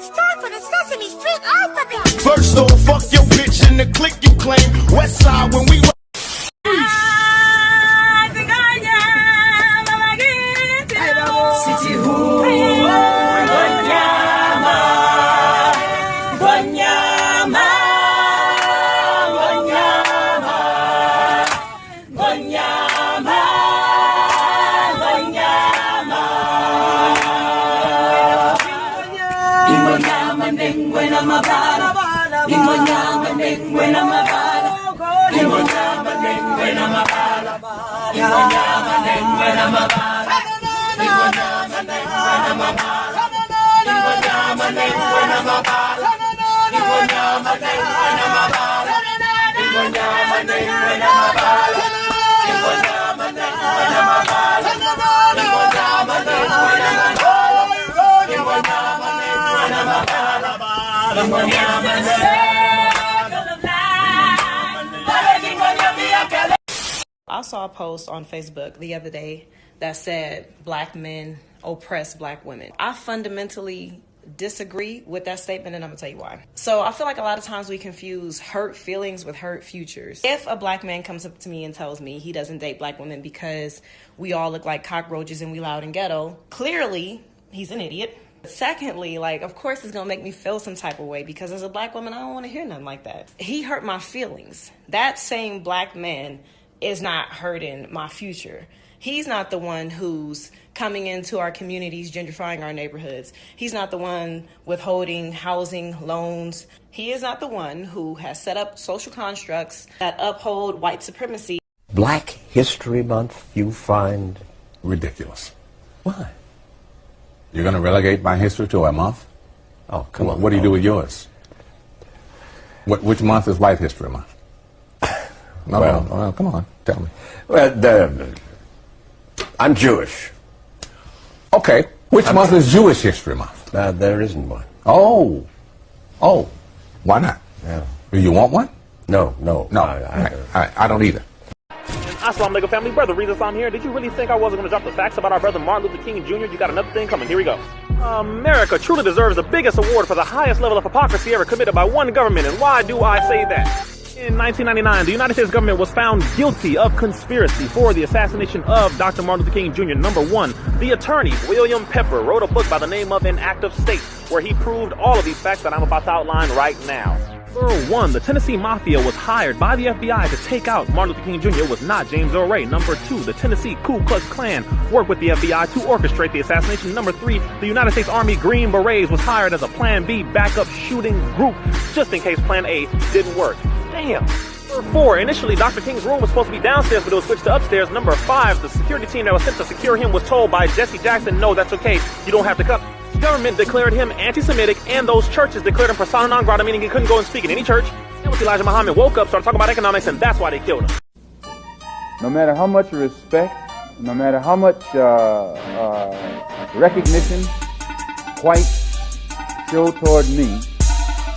It's time for the Sesame Street alphabet. First off, fuck your bitch and the clique you claim. West side when we City Hoo. I saw a post on Facebook the other day that said black men oppress black women. I fundamentally disagree with that statement, and I'm gonna tell you why. So I feel like a lot of times we confuse hurt feelings with hurt futures. If a black man comes up to me and tells me he doesn't date black women because we all look like cockroaches and we loud and ghetto, clearly he's an idiot. Secondly, of course it's gonna make me feel some type of way because as a black woman, I don't want to hear nothing like that. He hurt my feelings. That same black man is not hurting my future. He's not the one who's coming into our communities, gentrifying our neighborhoods. He's not the one withholding housing loans. He is not the one who has set up social constructs that uphold white supremacy. Black History Month you find ridiculous. Why? You're going to relegate my history to a month? Oh, come on. What do you do with yours? Which month is White History Month? No, come on, tell me. Well, I'm Jewish. Okay, which month is Jewish History Month? There isn't one. Oh, why not? Yeah. Do you want one? No. I don't either. Assalamu alaikum, family. Brother, reasons I'm here. Did you really think I wasn't going to drop the facts about our brother Martin Luther King Jr.? You got another thing coming. Here we go. America truly deserves the biggest award for the highest level of hypocrisy ever committed by one government. And why do I say that? In 1999, the United States government was found guilty of conspiracy for the assassination of Dr. Martin Luther King Jr. Number one, the attorney, William Pepper, wrote a book by the name of An Act of State, where he proved all of these facts that I'm about to outline right now. Number one, the Tennessee Mafia was hired by the FBI to take out Martin Luther King Jr. It was not James Earl Ray. Number two, the Tennessee Ku Klux Klan worked with the FBI to orchestrate the assassination. Number three, the United States Army Green Berets was hired as a Plan B backup shooting group just in case Plan A didn't work. Damn. Number four, initially Dr. King's room was supposed to be downstairs, but it was switched to upstairs. Number five, the security team that was sent to secure him was told by Jesse Jackson, no, that's okay, you don't have to come. The government declared him anti-Semitic, and those churches declared him persona non grata, meaning he couldn't go and speak in any church. And with Elijah Muhammad woke up, started talking about economics, and that's why they killed him. No matter how much respect, no matter how much recognition whites show toward me,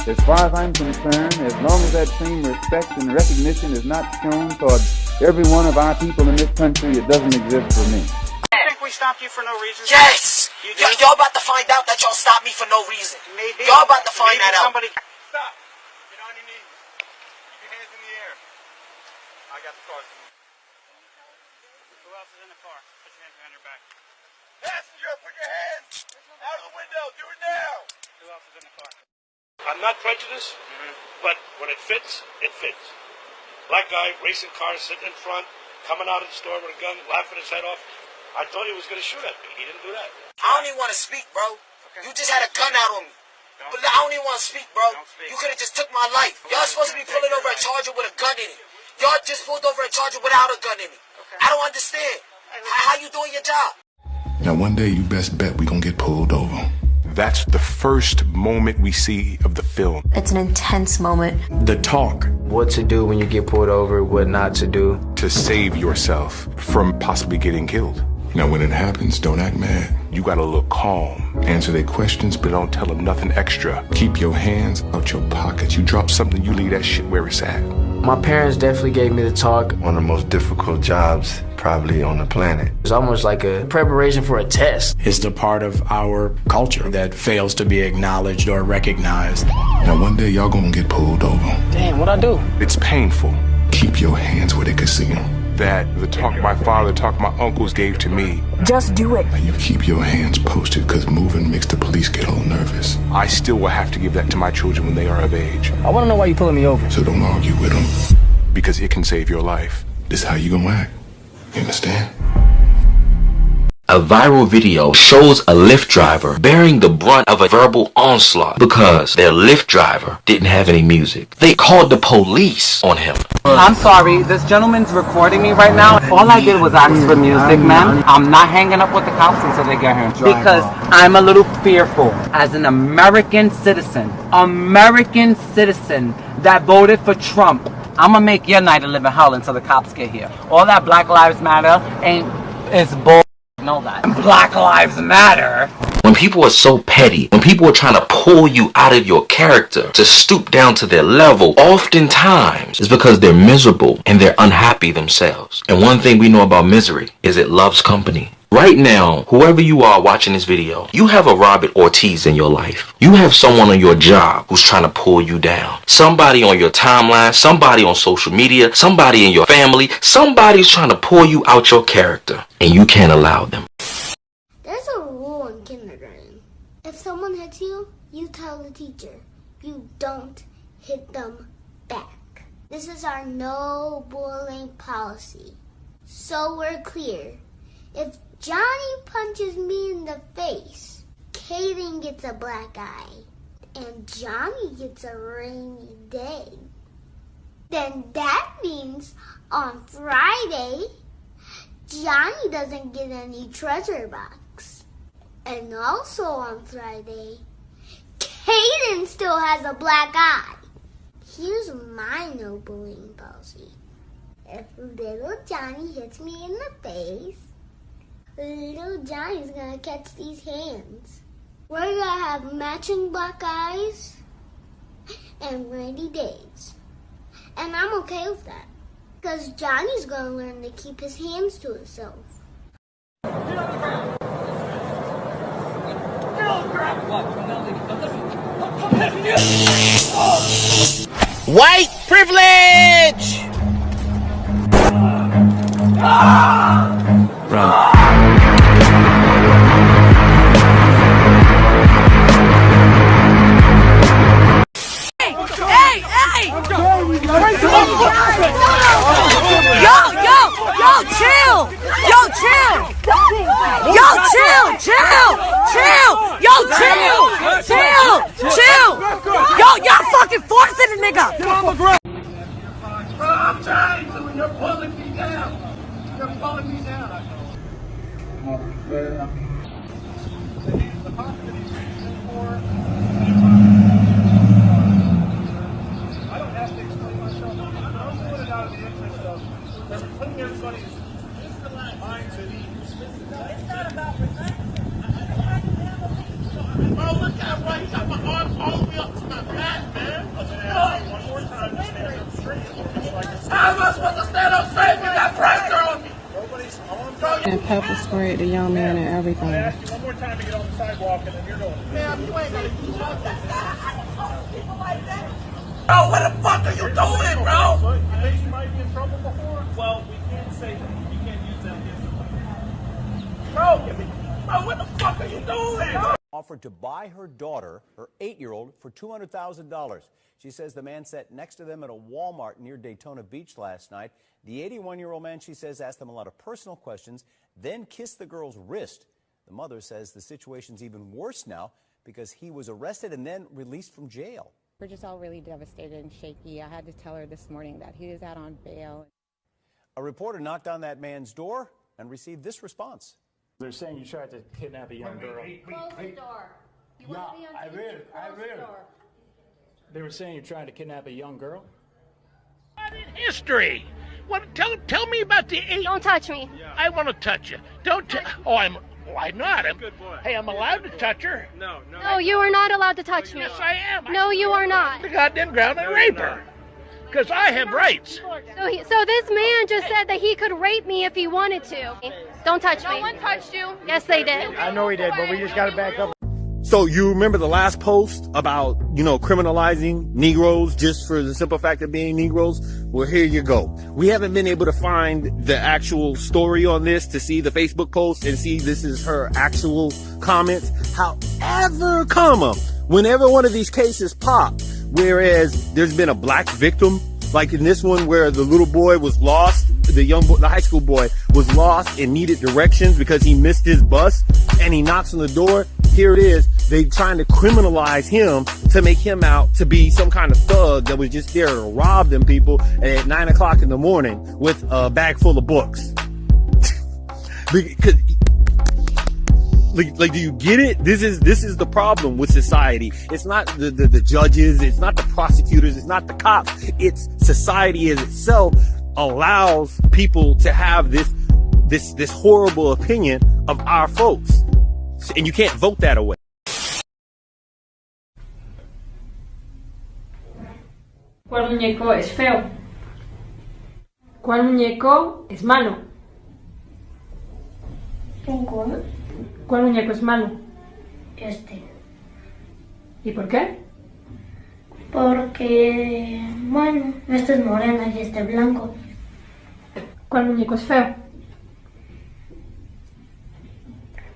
as far as I'm concerned, as long as that same respect and recognition is not shown toward every one of our people in this country, it doesn't exist for me. You think we stopped you for no reason? Yes! Y'all about to find out that y'all stopped me for no reason. Maybe. Y'all about to find that out. Somebody... Stop. Get on your knees. Keep your hands in the air. I got the car. Who else is in the car? Put your hands behind your back. Passenger, put your hands out of the window. Do it now. Who else is in the car? I'm not prejudiced, but when it fits, it fits. Black guy, racing cars, sitting in front, coming out of the store with a gun, laughing his head off. I thought he was going to shoot at me. He didn't do that. I don't even want to speak, bro. Okay. You just had a gun out on me. But I don't even want to speak, bro. You could have just took my life. Y'all supposed to be pulling over a Charger with a gun in it. Y'all just pulled over a Charger without a gun in it. Okay. I don't understand. How you doing your job? Now one day you best bet we gonna get pulled over. That's the first moment we see of the film. It's an intense moment. The talk. What to do when you get pulled over, what not to do. To save yourself from possibly getting killed. Now when it happens, don't act mad. You gotta look calm. Answer their questions, but don't tell them nothing extra. Keep your hands out your pockets. You drop something, you leave that shit where it's at. My parents definitely gave me the talk. One of the most difficult jobs probably on the planet. It's almost like a preparation for a test. It's the part of our culture that fails to be acknowledged or recognized. Now one day y'all gonna get pulled over. Damn, what'd I do? It's painful. Keep your hands where they can see them. That the talk my father, talk my uncles gave to me. Just do it. And you keep your hands posted, because moving makes the police get all nervous. I still will have to give that to my children when they are of age. I want to know why you pulling me over. So don't argue with them. Because it can save your life. This is how you gonna act. You understand? A viral video shows a Lyft driver bearing the brunt of a verbal onslaught because their Lyft driver didn't have any music. They called the police on him. I'm sorry, this gentleman's recording me right now. All I did was ask for music, ma'am. I'm not hanging up with the cops until they get here. Because I'm a little fearful as an American citizen that voted for Trump. I'm gonna make your night a living hell until the cops get here. All that Black Lives Matter is bull. Know that. Black Lives Matter. When people are so petty, when people are trying to pull you out of your character to stoop down to their level, oftentimes it's because they're miserable and they're unhappy themselves. And one thing we know about misery is it loves company. Right now, whoever you are watching this video, you have a Robert Ortiz in your life. You have someone on your job who's trying to pull you down. Somebody on your timeline, somebody on social media, somebody in your family, somebody's trying to pull you out your character, and you can't allow them. There's a rule in kindergarten. If someone hits you, you tell the teacher. You don't hit them back. This is our no bullying policy. So we're clear. If Johnny punches me in the face, Kaden gets a black eye, and Johnny gets a rainy day. Then that means on Friday, Johnny doesn't get any treasure box. And also on Friday, Kaden still has a black eye. Here's my no bullying policy. If little Johnny hits me in the face, little Johnny's gonna catch these hands. We're gonna have matching black eyes and rainy days. And I'm okay with that. Because Johnny's gonna learn to keep his hands to himself. White privilege! Run. Y'all fucking forcing a nigga! I'm trying to, and you're pulling me down. You're pulling me down. I don't have to explain myself. I'm doing it out of the interest of putting everybody's minds at ease. It's not about oh, look at why he got my arms all the way up to my back, man. One more time, just stand up straight. How am I supposed to stand up straight with that pressure on me? And pepper sprayed the young man and everything. I asked you one more time to get on the sidewalk and then you're going. Ma'am, you ain't gonna do something. I don't talk to people like that. Bro, what the fuck are you doing, bro? You think you might be in trouble before? Well, we can't say that. You can't use that against them. Bro, what the fuck are you doing? Offered to buy her daughter, her 8-year-old, for $200,000. She says the man sat next to them at a Walmart near Daytona Beach last night. The 81-year-old man, she says, asked them a lot of personal questions, then kissed the girl's wrist. The mother says the situation's even worse now because he was arrested and then released from jail. We're just all really devastated and shaky. I had to tell her this morning that he is out on bail. A reporter knocked on that man's door and received this response. They're saying you tried to kidnap a young girl. Close the door. You want to be on I TV? read it. Close the door. They were saying you're trying to kidnap a young girl? History. What? Tell me about the 8. Don't touch me. I want to touch you. Don't. Why not? Hey, I'm allowed to touch her. No, you are not allowed to touch me. Yes, I am. No, you are not. The goddamn ground and rape her. because I have rights. So this man just said that he could rape me if he wanted to. Don't touch me. No one touched you. Yes, they did. I know he did, but we just got to back up. So you remember the last post about, criminalizing Negroes just for the simple fact of being Negroes? Well, here you go. We haven't been able to find the actual story on this to see the Facebook post and see this is her actual comments. However, whenever one of these cases pop, whereas there's been a black victim, like in this one where the little boy was lost, the high school boy was lost and needed directions because he missed his bus, and he knocks on the door. Here it is. They trying to criminalize him to make him out to be some kind of thug that was just there to rob them people at 9 o'clock in the morning with a bag full of books. Because, like, do you get it? This is the problem with society. It's not the judges. It's not the prosecutors. It's not the cops. It's society as itself allows people to have this horrible opinion of our folks. And you can't vote that away. ¿Cuál muñeco es feo? ¿Cuál muñeco es malo? ¿Cuál? ¿Cuál muñeco es malo? Este. ¿Y por qué? Porque, bueno, este es moreno y este es blanco. ¿Cuál muñeco es feo?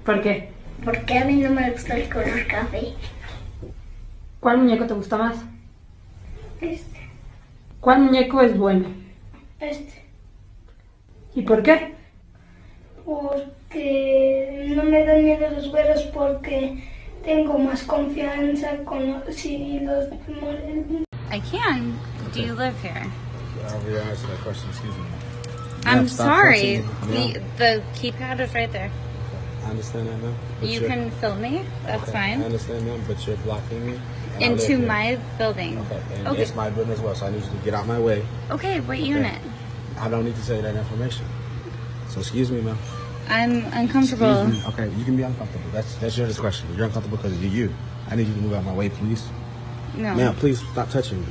¿Por qué? Porque a mí no me gusta el color café. ¿Cuál muñeco te gusta más? Este. ¿Cuál muñeco es bueno? Este. ¿Y por qué? Porque no me dan miedo los güeros porque tengo más confianza con los morenos. I can. Do you live here? I'll re-answer that question, excuse me. I'm sorry. The keypad is right there. I understand that, ma'am. You can film me. That's okay, fine. I understand, ma'am, but you're blocking me. Into my building. Okay, and okay. It's my building as well, so I need you to get out my way. Okay, what unit? I don't need to say that information. So excuse me, ma'am. I'm uncomfortable. Excuse me. Okay, you can be uncomfortable. That's your discretion. You're uncomfortable because you're you. I need you to move out my way, please. No. Ma'am, please stop touching me.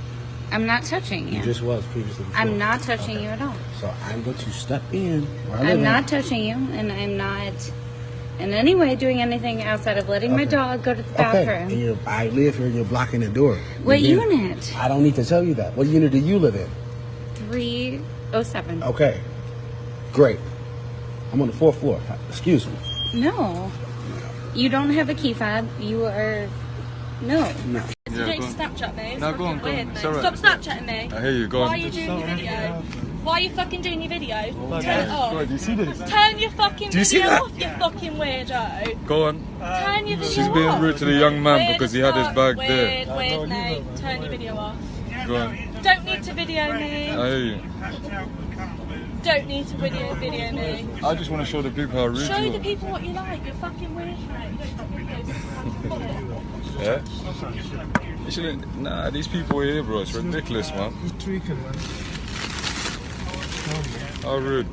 I'm not touching you. You just was previously before. I'm not touching you at all. So I'm going to step in. I'm not touching you, and I'm not in any way doing anything outside of letting my dog go to the bathroom. Okay, and I live here and you're blocking the door. What unit? I don't need to tell you that. What unit do you live in? 307. Okay, great. I'm on the 4th floor. Excuse me. No. You don't have a key fob. You are... No. No. You don't Snapchat me. No, go on, go on. Stop Snapchatting me. I hear you, go on. Why are you doing your video? Why are you fucking doing your video? Oh, Turn it off. God, do you see this? Turn your fucking Do you see video that? off, you fucking weirdo. Go on. Turn your video She's being off. rude to the young man Weird because he as had his fuck. bag Weird, there. Weird, mate. Turn your video off. Go on. Don't need to video me. I hear you. Don't need to video me. I just want to show the people how rude Show you the are. people what you like. You're fucking weird, mate. You don't stop videos. Yeah? You shouldn't. Nah, these people here, bro, it's ridiculous, man. You're tweaking, man. How rude.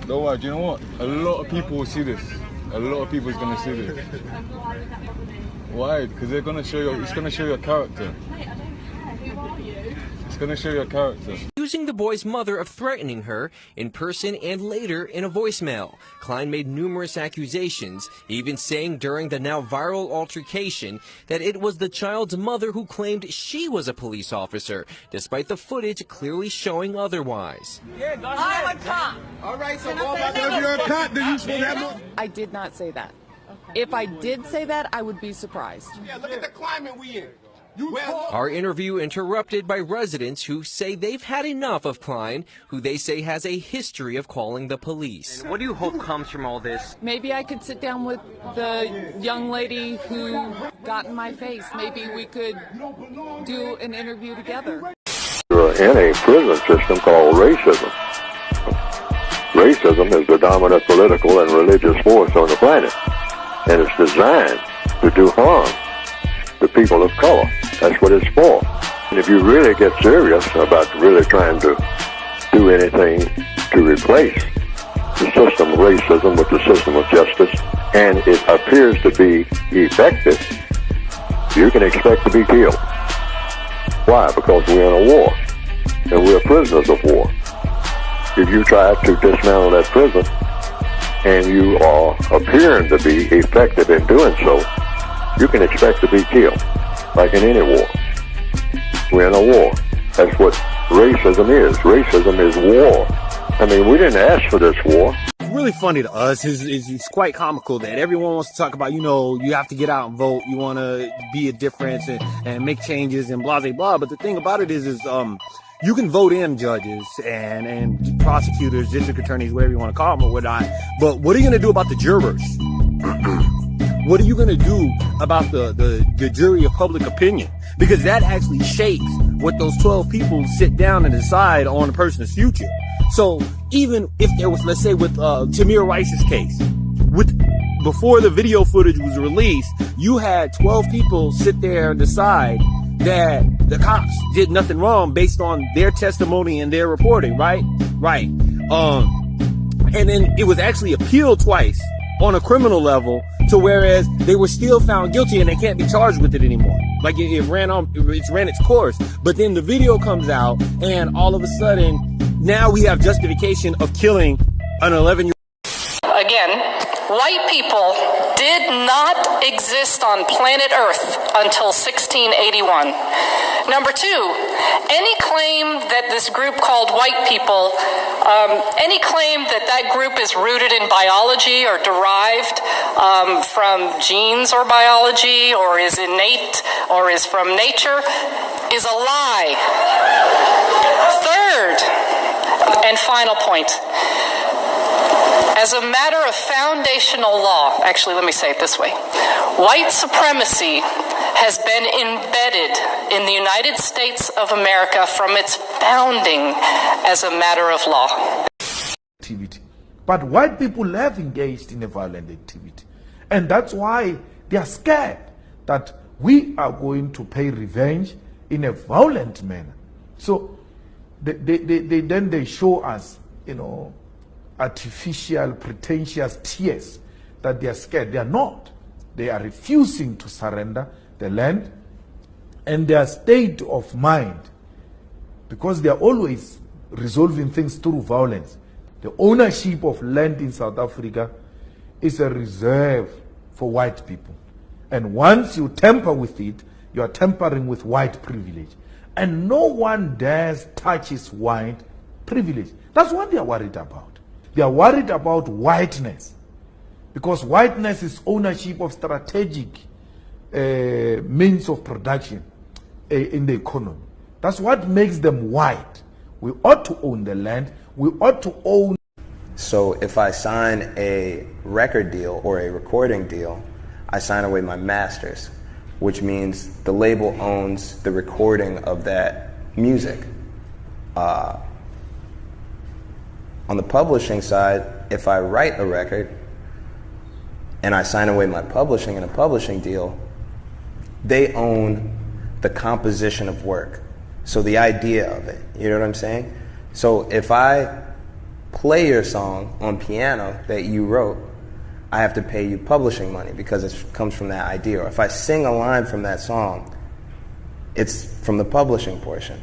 Don't worry, do you know what? A lot of people will see this. A lot of people is going to see this. Why? Because they're going to show you, it's going to show your character. It's going to show your character. Accusing the boy's mother of threatening her in person and later in a voicemail. Klein made numerous accusations, even saying during the now viral altercation that it was the child's mother who claimed she was a police officer, despite the footage clearly showing otherwise. I'm a cop. All right, so go about that. If you're a cop, then you should have more. I did not say that. If I did say that, I would be surprised. Yeah, look at the climate we in. Our interview interrupted by residents who say they've had enough of Klein, who they say has a history of calling the police. And what do you hope comes from all this? Maybe I could sit down with the young lady who got in my face. Maybe we could do an interview together. You're in a prison system called racism. Racism is the dominant political and religious force on the planet, and it's designed to do harm to people of color. That's what it's for. And if you really get serious about really trying to do anything to replace the system of racism with the system of justice, and it appears to be effective, you can expect to be killed. Why? Because we're in a war, and we're prisoners of war. If you try to dismantle that prison, and you are appearing to be effective in doing so, you can expect to be killed, like in any war. We're in a war. That's what racism is. Racism is war. I mean, we didn't ask for this war. It's really funny to us. It's quite comical that everyone wants to talk about, you have to get out and vote. You want to be a difference and make changes and blah, blah, blah. But the thing about it is you can vote in judges and prosecutors, district attorneys, whatever you want to call them or whatnot. But what are you going to do about the jurors? What are you going to do about the jury of public opinion? Because that actually shapes what those 12 people sit down and decide on a person's future. So even if there was, let's say with Tamir Rice's case, before the video footage was released, you had 12 people sit there and decide that the cops did nothing wrong based on their testimony and their reporting, right? Right. And then it was actually appealed twice on a criminal level to whereas they were still found guilty and they can't be charged with it anymore. Like it ran its course. But then the video comes out and all of a sudden now we have justification of killing an 11-year-old. Again, white people did not exist on planet Earth until 1681. Number two, any claim that this group called white people, any claim that that group is rooted in biology or derived from genes or biology or is innate or is from nature is a lie. Third and final point. As a matter of foundational law, actually, let me say it this way. White supremacy has been embedded in the United States of America from its founding as a matter of law. Activity. But white people have engaged in a violent activity. And that's why they are scared that we are going to pay revenge in a violent manner. So they show us, artificial, pretentious tears that they are scared. They are not. They are refusing to surrender the land and their state of mind, because they are always resolving things through violence. The ownership of land in South Africa is a reserve for white people. And once you tamper with it, you are tampering with white privilege. And no one dares touch his white privilege. That's what they are worried about. They are worried about whiteness, because whiteness is ownership of strategic means of production in the economy. That's what makes them white. We ought to own the land. We ought to own. So if I sign a record deal or a recording deal, I sign away my masters, which means the label owns the recording of that music. On the publishing side, if I write a record and I sign away my publishing in a publishing deal, they own the composition of work. So the idea of it, you know what I'm saying? So if I play your song on piano that you wrote, I have to pay you publishing money because it comes from that idea. Or if I sing a line from that song, it's from the publishing portion.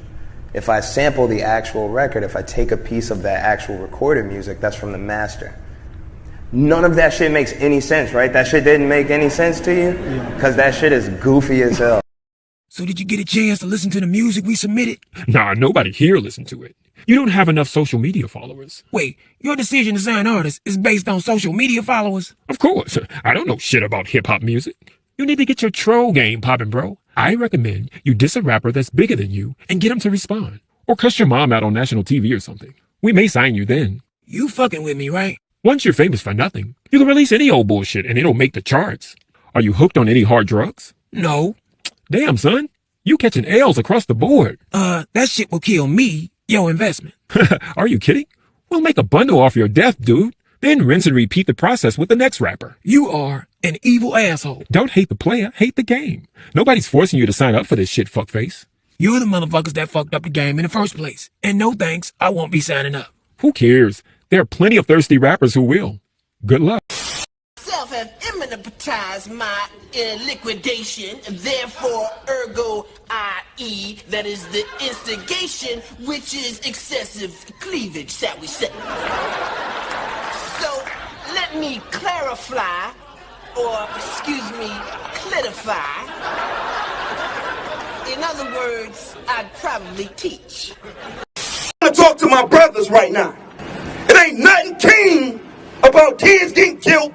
If I sample the actual record, if I take a piece of that actual recorded music, that's from the master. None of that shit makes any sense, right? That shit didn't make any sense to you? Because that shit is goofy as hell. So did you get a chance to listen to the music we submitted? Nah, nobody here listened to it. You don't have enough social media followers. Wait, your decision to sign artists is based on social media followers? Of course. I don't know shit about hip-hop music. You need to get your troll game popping, bro. I recommend you diss a rapper that's bigger than you and get him to respond. Or cuss your mom out on national TV or something. We may sign you then. You fucking with me, right? Once you're famous for nothing, you can release any old bullshit and it'll make the charts. Are you hooked on any hard drugs? No. Damn, son. You catching L's across the board. That shit will kill me, your investment. Are you kidding? We'll make a bundle off your death, dude. Then rinse and repeat the process with the next rapper. You are an evil asshole. Don't hate the player, hate the game. Nobody's forcing you to sign up for this shit, fuckface. You're the motherfuckers that fucked up the game in the first place. And no thanks, I won't be signing up. Who cares? There are plenty of thirsty rappers who will. Good luck. Self have imminentized my liquidation, therefore, ergo, i.e., that is the instigation, which is excessive cleavage, shall we say. So, let me clarify, or, excuse me, clarify. In other words, I'd probably teach. I'm gonna talk to my brothers right now. It ain't nothing king about kids getting killed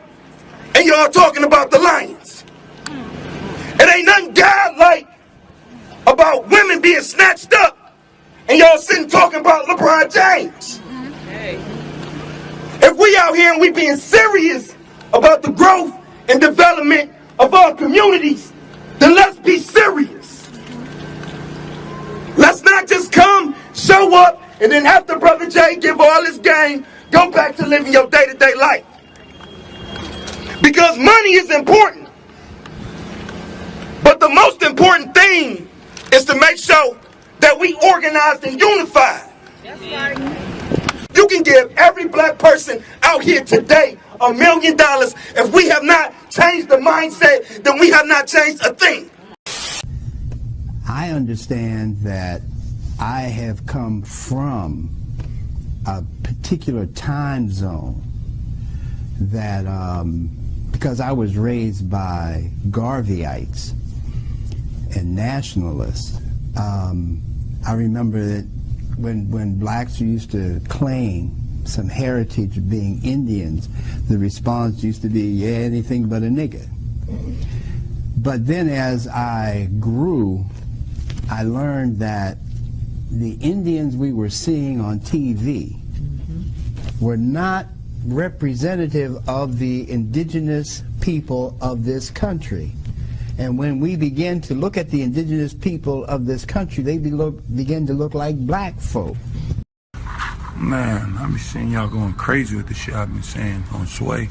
and y'all talking about the lions. It ain't nothing godlike about women being snatched up and y'all sitting talking about LeBron James. If we out here and we being serious about the growth and development of our communities, then let's be serious. Let's not just come, show up, and then after Brother Jay give all his game, go back to living your day-to-day life. Because money is important. But the most important thing is to make sure that we organized and unified. You can give every black person out here today $1 million. If we have not changed the mindset, then we have not changed a thing. I understand that I have come from a particular time zone that, because I was raised by Garveyites and nationalists, I remember that when blacks used to claim some heritage of being Indians, the response used to be, yeah, anything but a nigger. But then as I grew, I learned that the Indians we were seeing on TV were not representative of the indigenous people of this country. And when we begin to look at the indigenous people of this country, they begin to look like black folk. Man, I be seeing y'all going crazy with the shit I've been saying on Sway.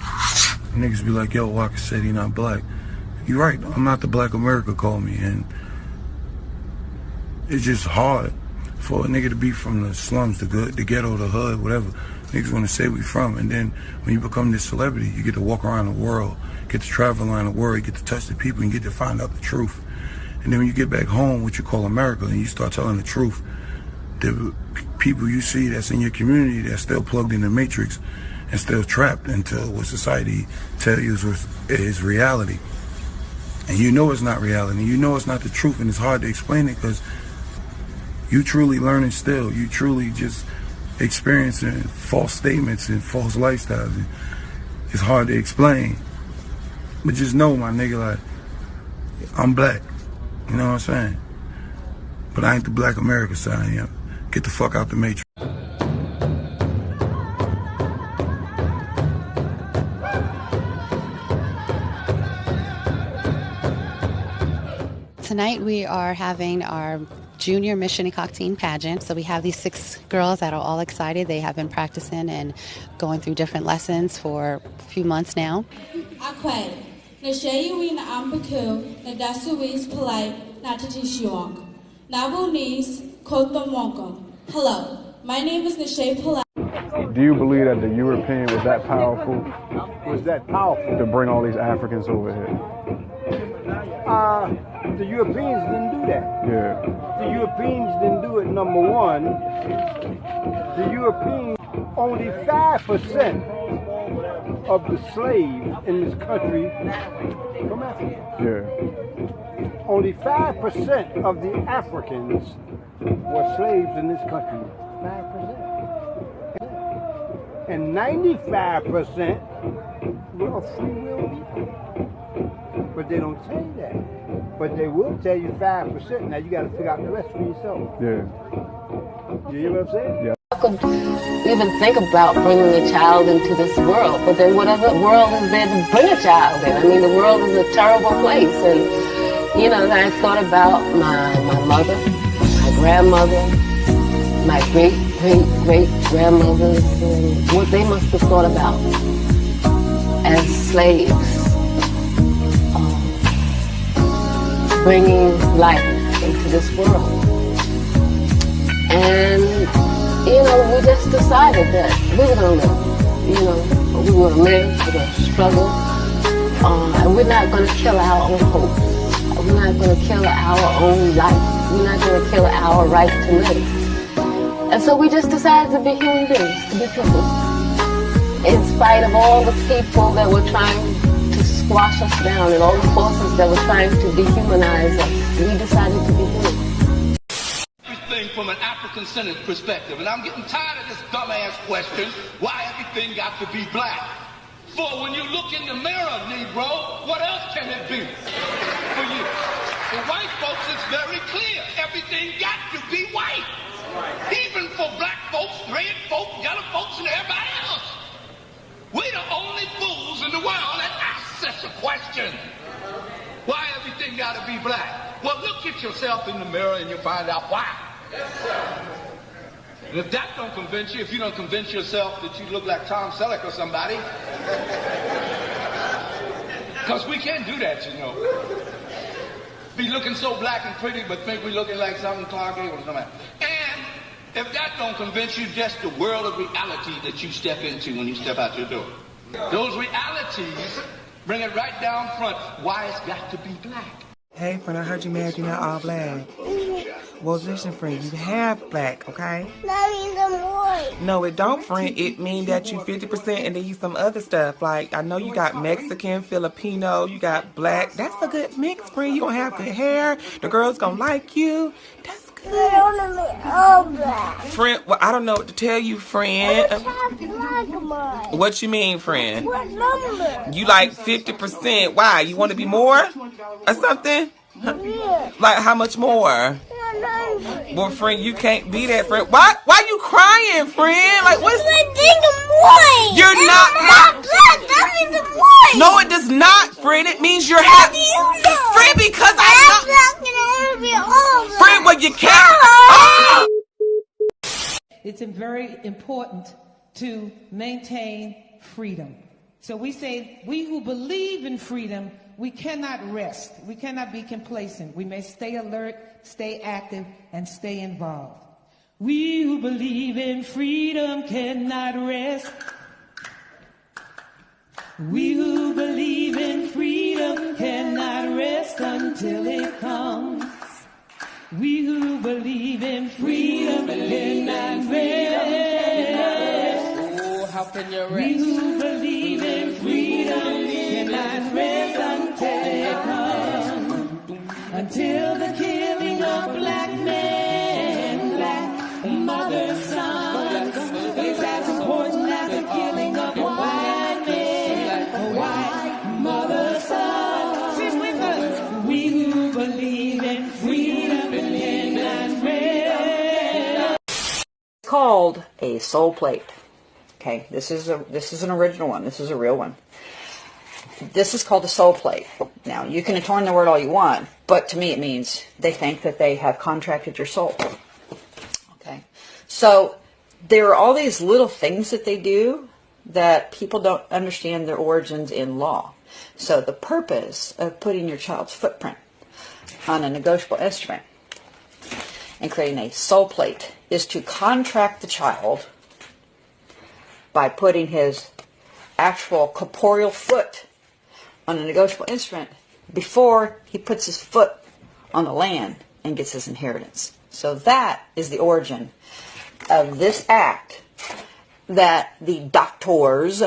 Niggas be like, yo, Walker said he not black. You're right, I'm not the black America call me, and it's just hard for a nigga to be from the slums, the ghetto, the hood, whatever. Niggas want to say we from, and then when you become this celebrity, you get to walk around the world, get to travel around the world, you get to touch the people, and you get to find out the truth. And then when you get back home, what you call America, and you start telling the truth, the people you see that's in your community that's still plugged in the matrix and still trapped into what society tells you is reality. And you know it's not reality, you know it's not the truth, and it's hard to explain it because you truly learning still, you truly just experiencing false statements and false lifestyles. And it's hard to explain. But just know, my nigga, like, I'm black. You know what I'm saying? But I ain't the black America side. I am. Get the fuck out the matrix. Tonight we are having our junior Mission Teen pageant. So we have these 6 girls that are all excited. They have been practicing and going through different lessons for a few months now. Hello, my name is Nishay Pillai. Do you believe that the European was that powerful? Was that powerful? To bring all these Africans over here? The Europeans didn't do that. Yeah. The Europeans didn't do it, number one. The Europeans, only 5% of the slaves in this country from Africa. Yeah. Only 5% of the Africans were slaves in this country. 5%. And 95% were free will people. But they don't tell you that. But they will tell you 5%. Now you got to figure out the rest for yourself. Yeah. You hear what I'm saying? Yeah. How could even think about bringing a child into this world? But then whatever world is there to bring a child in? I mean, the world is a terrible place. And, you know, I thought about my mother, my grandmother, my great-great-great-grandmothers, and what they must have thought about as slaves. Bringing life into this world. And, you know, we just decided that we were going to live. You know, we were going to live, we were going to struggle, And we're not going to kill our own hope. We're not going to kill our own life. We're not going to kill our right to live. And so we just decided to be human beings, to be people. In spite of all the people that were trying to squash us down and all the forces that were trying to dehumanize us, we decided to be human. Everything from an African-centered perspective, and I'm getting tired of this dumbass question, why everything got to be black? For when you look in the mirror, Negro, what else can it be for you? For white folks, it's very clear. Everything got to be white. Even for black folks, red folks, yellow folks, and everybody else. We're the only fools in the world that ask such a question. Why everything got to be black? Well, look at yourself in the mirror and you'll find out why. And if that don't convince you, if you don't convince yourself that you look like Tom Selleck or somebody, because we can't do that, you know. Be looking so black and pretty, but think we're looking like something Clark Gable or something. And if that don't convince you, just the world of reality that you step into when you step out your door. Those realities bring it right down front. Why it's got to be black. Hey, friend, I heard you married, you're not all black. Well, listen, friend, you have black, okay? That means I'm white. No, it don't, friend. It means that you 50% and then you some other stuff. Like, I know you got Mexican, Filipino, you got black. That's a good mix, friend. You gonna have good hair. The girls gonna like you. That's good. I don't know all black. Friend, well, I don't know what to tell you, friend. Black. What you mean, friend? What number? You like 50%. Why? You want to be more? Or something? Yeah. Like, how much more? Well, friend, you can't be that, friend. Why you crying, friend? Like, what's... I think I'm white. You're not black. That means I'm white. No, it does not, friend. It means you're happy. Friend, because I'm not... black and I want to be all black. Friend, well, you can't... Oh! It's very important to maintain freedom. So we say, we who believe in freedom, we cannot rest. We cannot be complacent. We may stay alert, stay active, and stay involved. We who believe in freedom cannot rest. We who believe in freedom cannot rest until it comes. We who believe in freedom cannot rest. Oh, how can you rest? We who believe in freedom cannot rest until it comes. Until the killing of black men, black mother, son is as important as the killing of white men, white mother, son. Sing with us. We who believe in freedom cannot rest. It's called a soul plate. Okay, this is an original one. This is a real one. This is called a soul plate. Now, you can torn the word all you want, but to me it means they think that they have contracted your soul. Okay, so there are all these little things that they do that people don't understand their origins in law. So the purpose of putting your child's footprint on a negotiable instrument and creating a soul plate is to contract the child by putting his actual corporeal foot on a negotiable instrument before he puts his foot on the land and gets his inheritance. So that is the origin of this act that the doctors,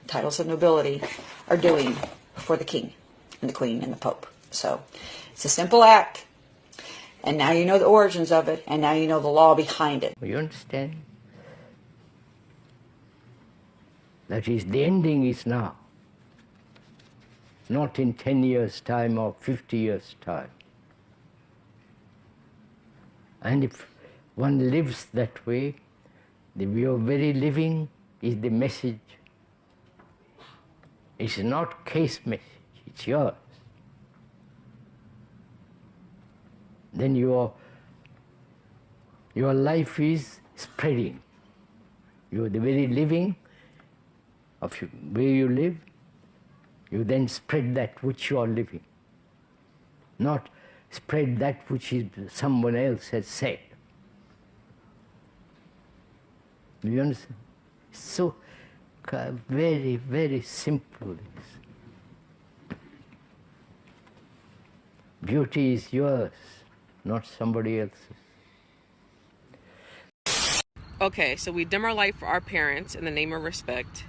titles of nobility, are doing for the king and the queen and the pope. So it's a simple act, and now you know the origins of it, and now you know the law behind it. You understand? That is, the ending is now. Not in 10 years' time or 50 years' time. And if one lives that way, your very living is the message. It's not case message, it's yours. Then your life is spreading. You're the very living of where you live. You then spread that which you are living, not spread that which someone else has said. Do you understand? It's so very, very simple. Beauty is yours, not somebody else's. Okay, so we dim our light for our parents in the name of respect.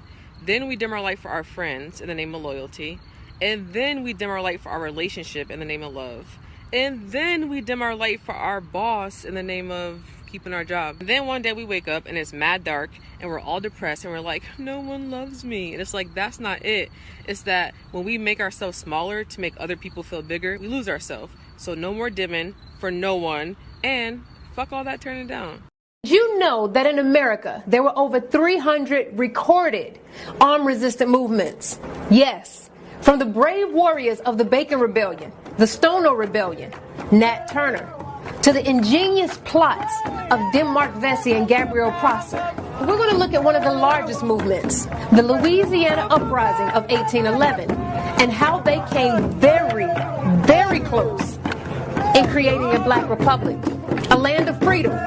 Then we dim our light for our friends in the name of loyalty. And then we dim our light for our relationship in the name of love. And then we dim our light for our boss in the name of keeping our job. And then one day we wake up and it's mad dark and we're all depressed and we're like, no one loves me. And it's like, that's not it. It's that when we make ourselves smaller to make other people feel bigger, we lose ourselves. So no more dimming for no one, and fuck all that turning down. You know that in America, there were over 300 recorded armed-resistant movements. Yes, from the brave warriors of the Bacon Rebellion, the Stono Rebellion, Nat Turner, to the ingenious plots of Denmark Vesey and Gabriel Prosser. We're going to look at one of the largest movements, the Louisiana Uprising of 1811, and how they came very, very close in creating a black republic, a land of freedom,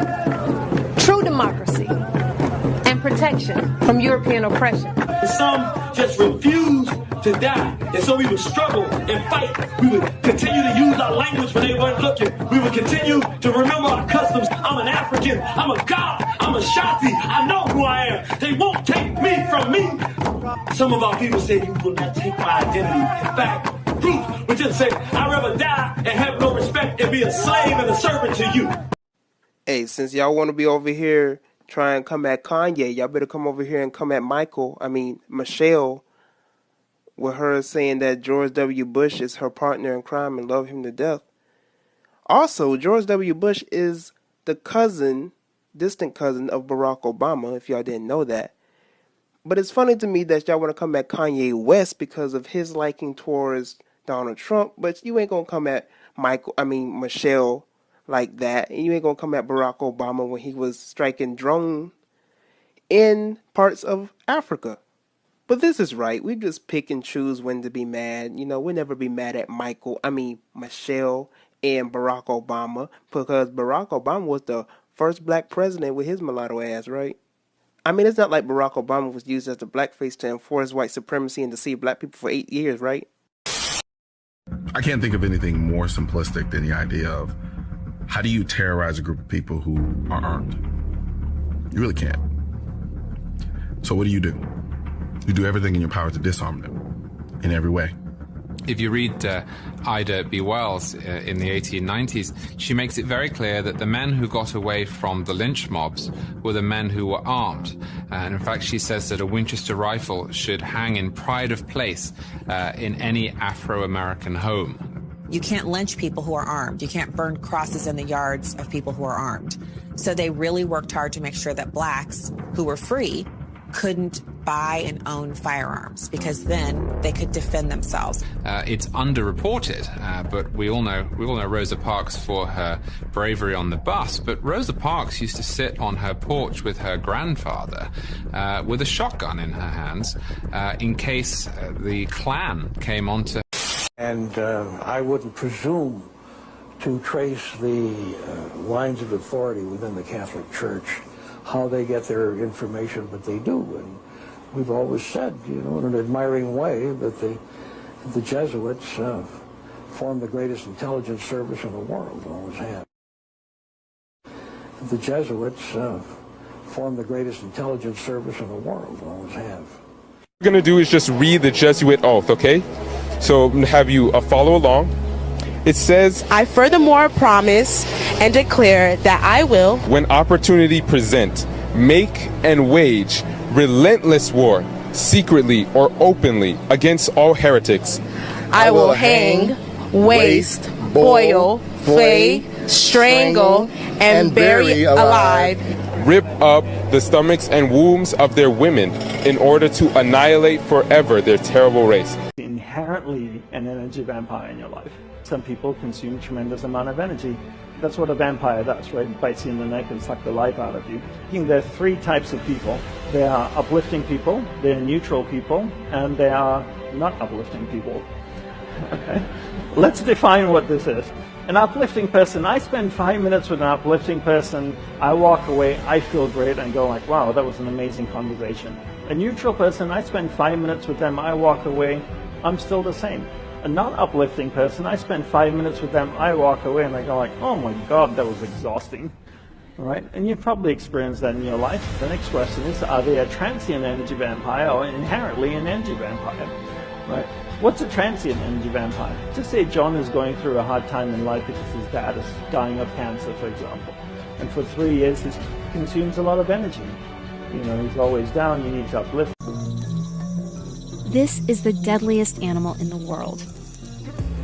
true democracy, and protection from European oppression. Some just refuse to die. And so we would struggle and fight. We would continue to use our language when they weren't looking. We would continue to remember our customs. I'm an African. I'm a God. I'm a Shanti. I know who I am. They won't take me from me. Some of our people say, you will not take my identity. In fact, proof would just say, I'd rather die and have no respect and be a slave and a servant to you. Hey, since y'all want to be over here trying to come at Kanye, y'all better come over here and come at Michelle, with her saying that George W. Bush is her partner in crime and love him to death. Also, George W. Bush is the distant cousin of Barack Obama, if y'all didn't know that. But it's funny to me that y'all want to come at Kanye West because of his liking towards Donald Trump, but you ain't going to come at Michelle like that, and you ain't going to come at Barack Obama when he was striking drone in parts of Africa. But this is right. We just pick and choose when to be mad. You know, we'll never be mad at Michelle and Barack Obama, because Barack Obama was the first black president with his mulatto ass, right? I mean, it's not like Barack Obama was used as a blackface to enforce white supremacy and deceive black people for 8 years, right? I can't think of anything more simplistic than the idea of how do you terrorize a group of people who are armed? You really can't. So what do? You do everything in your power to disarm them in every way. If you read Ida B. Wells in the 1890s, she makes it very clear that the men who got away from the lynch mobs were the men who were armed. And in fact, she says that a Winchester rifle should hang in pride of place in any Afro-American home. You can't lynch people who are armed. You can't burn crosses in the yards of people who are armed. So they really worked hard to make sure that blacks who were free couldn't buy and own firearms, because then they could defend themselves. It's underreported, but we all know Rosa Parks for her bravery on the bus. But Rosa Parks used to sit on her porch with her grandfather with a shotgun in her hands in case the Klan came onto. And I wouldn't presume to trace the lines of authority within the Catholic Church, how they get their information, but they do. And we've always said, you know, in an admiring way, that the Jesuits formed the greatest intelligence service in the world, always have. The Jesuits formed the greatest intelligence service in the world, always have. What we're going to do is just read the Jesuit oath, okay? So have you follow along. It says, I furthermore promise and declare that I will, when opportunity present, make and wage relentless war, secretly or openly, against all heretics. I will hang, waste, boil, flay, strangle, and bury alive. Rip up the stomachs and wombs of their women in order to annihilate forever their terrible race. Inherently an energy vampire in your life. Some people consume a tremendous amount of energy. That's what a vampire does, right? It bites you in the neck and sucks the life out of you. I think there are three types of people. There are uplifting people, there are neutral people, and there are not uplifting people. Okay? Let's define what this is. An uplifting person, I spend 5 minutes with an uplifting person, I walk away, I feel great, and go like, wow, that was an amazing conversation. A neutral person, I spend 5 minutes with them, I walk away, I'm still the same. a not uplifting person, I spend 5 minutes with them, I walk away and I go like, oh my God, that was exhausting. Right? And you've probably experienced that in your life. The next question is, are they a transient energy vampire or inherently an energy vampire? Right? What's a transient energy vampire? Just say John is going through a hard time in life because his dad is dying of cancer, for example. And for 3 years, he consumes a lot of energy. You know, he's always down, you need to uplift. This is the deadliest animal in the world.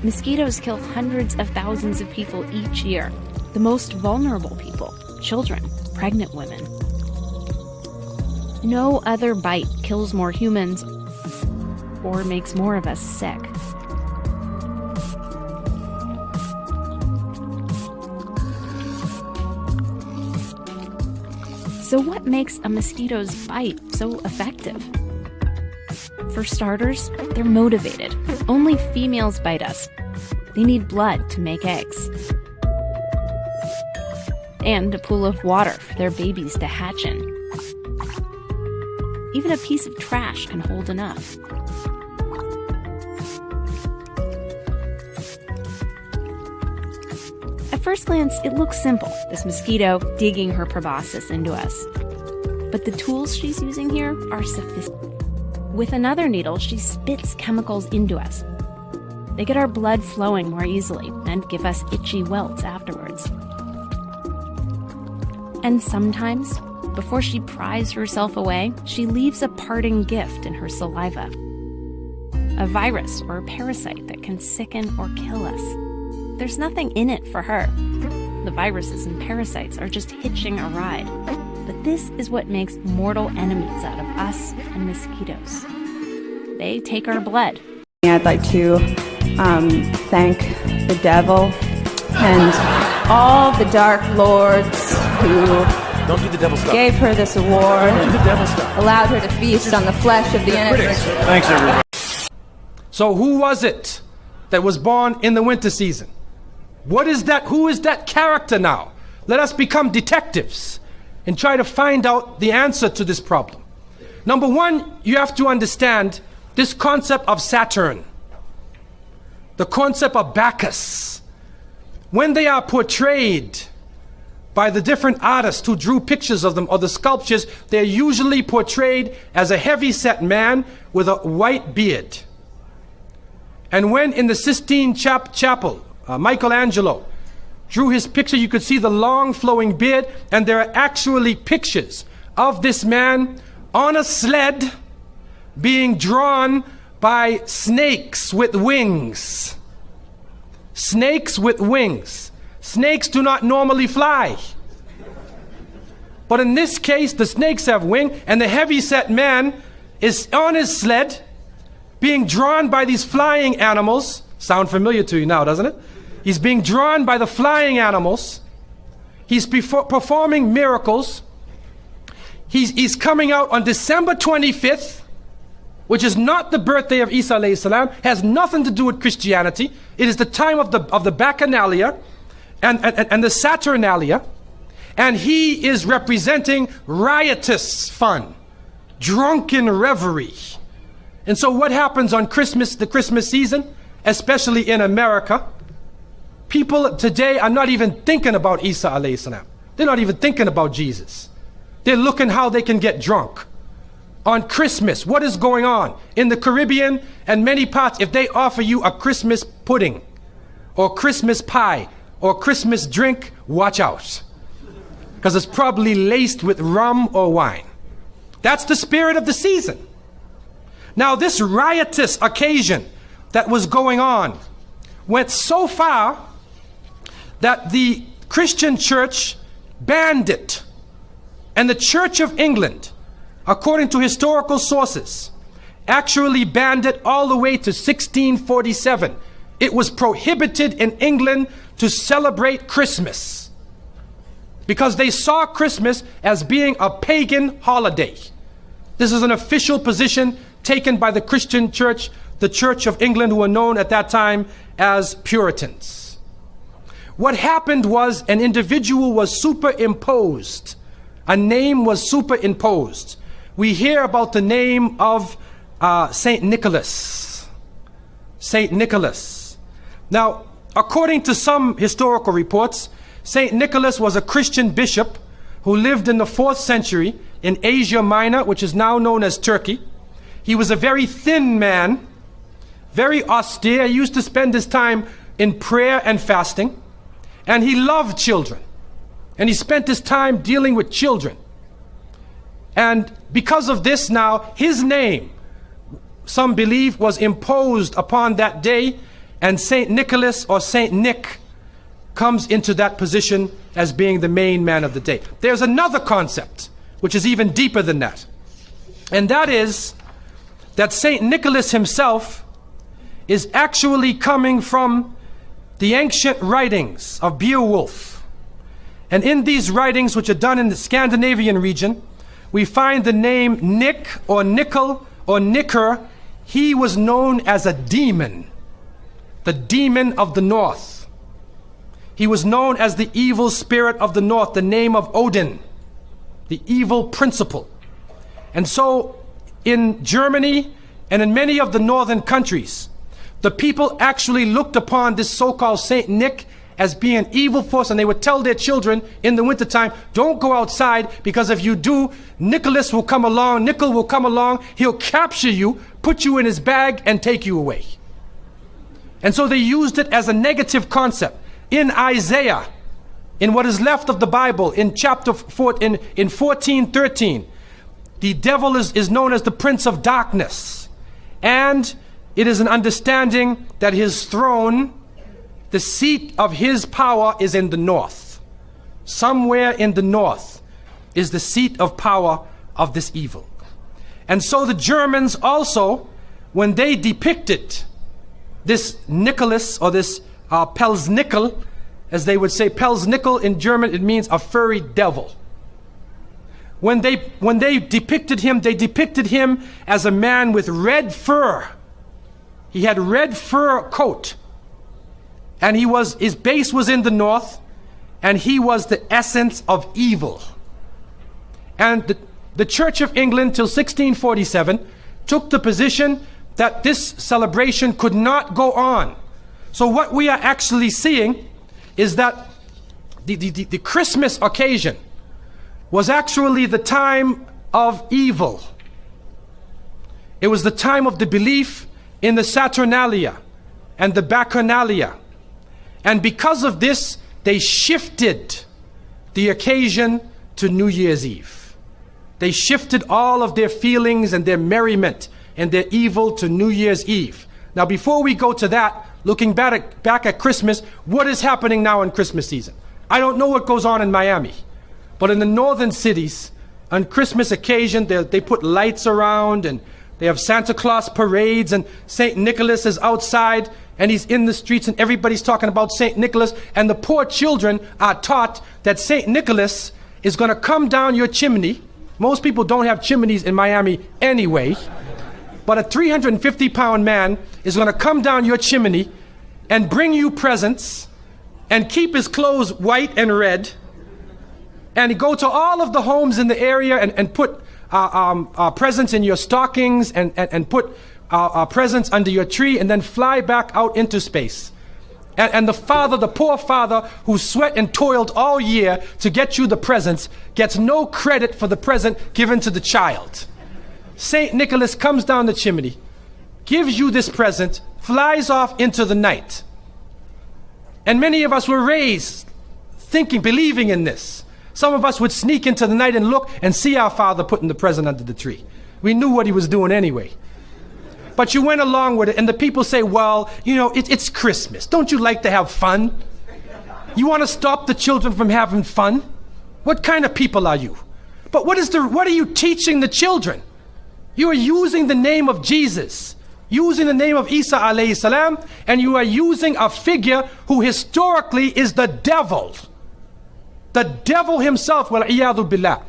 Mosquitoes kill hundreds of thousands of people each year. The most vulnerable people, children, pregnant women. No other bite kills more humans or makes more of us sick. So what makes a mosquito's bite so effective? For starters, they're motivated. Only females bite us. They need blood to make eggs. And a pool of water for their babies to hatch in. Even a piece of trash can hold enough. At first glance, it looks simple, this mosquito digging her proboscis into us. But the tools she's using here are sophisticated. With another needle, she spits chemicals into us. They get our blood flowing more easily and give us itchy welts afterwards. And sometimes, before she pries herself away, she leaves a parting gift in her saliva. A virus or a parasite that can sicken or kill us. There's nothing in it for her. The viruses and parasites are just hitching a ride. But this is what makes mortal enemies out of us and mosquitoes. They take our blood. I'd like to thank the devil and all the dark lords who Don't do the devil stuff. gave her this award Don't do the devil stuff. allowed her to feast on the flesh of the innocent. Thanks, everyone. So who was it that was born in the winter season? What is that? Who is that character now? Let us become detectives and try to find out the answer to this problem. Number one, you have to understand this concept of Saturn, the concept of Bacchus. When they are portrayed by the different artists who drew pictures of them or the sculptures, they're usually portrayed as a heavy-set man with a white beard. And when in the Sistine Chapel, Michelangelo drew his picture, you could see the long flowing beard, and there are actually pictures of this man on a sled being drawn by snakes with wings. Snakes with wings. Snakes do not normally fly. But in this case, the snakes have wings, and the heavy-set man is on his sled being drawn by these flying animals. Sound familiar to you now, doesn't it? He's being drawn by the flying animals. He's performing miracles. He's coming out on December 25th, which is not the birthday of Isa alayhi salam, has nothing to do with Christianity. It is the time of the Bacchanalia and the Saturnalia. And he is representing riotous fun, drunken revelry. And so what happens on Christmas, the Christmas season, especially in America? People today are not even thinking about Isa alayhi salam. They're not even thinking about Jesus. They're looking how they can get drunk. On Christmas, what is going on? In the Caribbean and many parts, if they offer you a Christmas pudding or Christmas pie or Christmas drink, watch out. Because it's probably laced with rum or wine. That's the spirit of the season. Now this riotous occasion that was going on went so far that the Christian church banned it. And the Church of England, according to historical sources, actually banned it all the way to 1647. It was prohibited in England to celebrate Christmas because they saw Christmas as being a pagan holiday. This is an official position taken by the Christian church, the Church of England, who were known at that time as Puritans. What happened was an individual was superimposed. A name was superimposed. We hear about the name of Saint Nicholas. St. Nicholas. Now, according to some historical reports, St. Nicholas was a Christian bishop who lived in the 4th century in Asia Minor, which is now known as Turkey. He was a very thin man, very austere. He used to spend his time in prayer and fasting, and he loved children. And he spent his time dealing with children. And because of this now, his name, some believe, was imposed upon that day, and St. Nicholas or St. Nick comes into that position as being the main man of the day. There's another concept which is even deeper than that, and that is that St. Nicholas himself is actually coming from the ancient writings of Beowulf. And in these writings, which are done in the Scandinavian region, we find the name Nick or Nickel or Nicker. He was known as a demon, the demon of the north. He was known as the evil spirit of the north, the name of Odin, the evil principle. And so in Germany and in many of the northern countries, the people actually looked upon this so-called Saint Nick as being an evil force, and they would tell their children in the wintertime, don't go outside, because if you do, Nicholas will come along, Nickel will come along, he'll capture you, put you in his bag, and take you away. And so they used it as a negative concept. In Isaiah, in what is left of the Bible, in chapter 4, in 14:13, the devil is known as the prince of darkness. And it is an understanding that his throne, the seat of his power, is in the north. Somewhere in the north is the seat of power of this evil. And so the Germans also, when they depicted this Nicholas, or this Pelsnickel, as they would say, Pelsnickel in German, it means a furry devil. When they depicted him, they depicted him as a man with red fur. He had red fur coat. And his base was in the north, and he was the essence of evil. And the Church of England till 1647 took the position that this celebration could not go on. So what we are actually seeing is that the Christmas occasion was actually the time of evil. It was the time of the belief in the Saturnalia and the Bacchanalia. And because of this, they shifted the occasion to New Year's Eve. They shifted all of their feelings and their merriment and their evil to New Year's Eve. Now, before we go to that, looking back at Christmas, what is happening now in Christmas season? I don't know what goes on in Miami, but in the northern cities, on Christmas occasion, they put lights around, and they have Santa Claus parades, and St. Nicholas is outside, and he's in the streets, and everybody's talking about St. Nicholas, and the poor children are taught that St. Nicholas is going to come down your chimney. Most people don't have chimneys in Miami anyway, but a 350-pound man is going to come down your chimney and bring you presents and keep his clothes white and red, and go to all of the homes in the area and put presents in your stockings and put presents under your tree, and then fly back out into space. And the father, the poor father who sweat and toiled all year to get you the presents, gets no credit for the present given to the child. St. Nicholas comes down the chimney, gives you this present, flies off into the night. And many of us were raised thinking, believing in this. Some of us would sneak into the night and look and see our father putting the present under the tree. We knew what he was doing anyway. But you went along with it, and the people say, well, you know, it's Christmas. Don't you like to have fun? You want to stop the children from having fun? What kind of people are you? But what are you teaching the children? You are using the name of Jesus, using the name of Isa alayhi salam, and you are using a figure who historically is the devil. The devil himself, wal-iyadhu billah.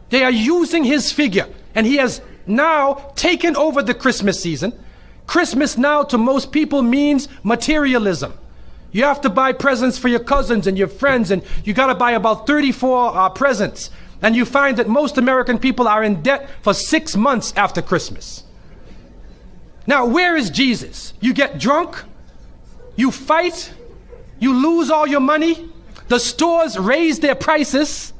They are using his figure, and he has now taken over the Christmas season. Christmas now to most people means materialism. You have to buy presents for your cousins and your friends, and you got to buy about 34 presents. And you find that most American people are in debt for 6 months after Christmas. Now, where is Jesus? You get drunk, you fight, you lose all your money, the stores raise their prices.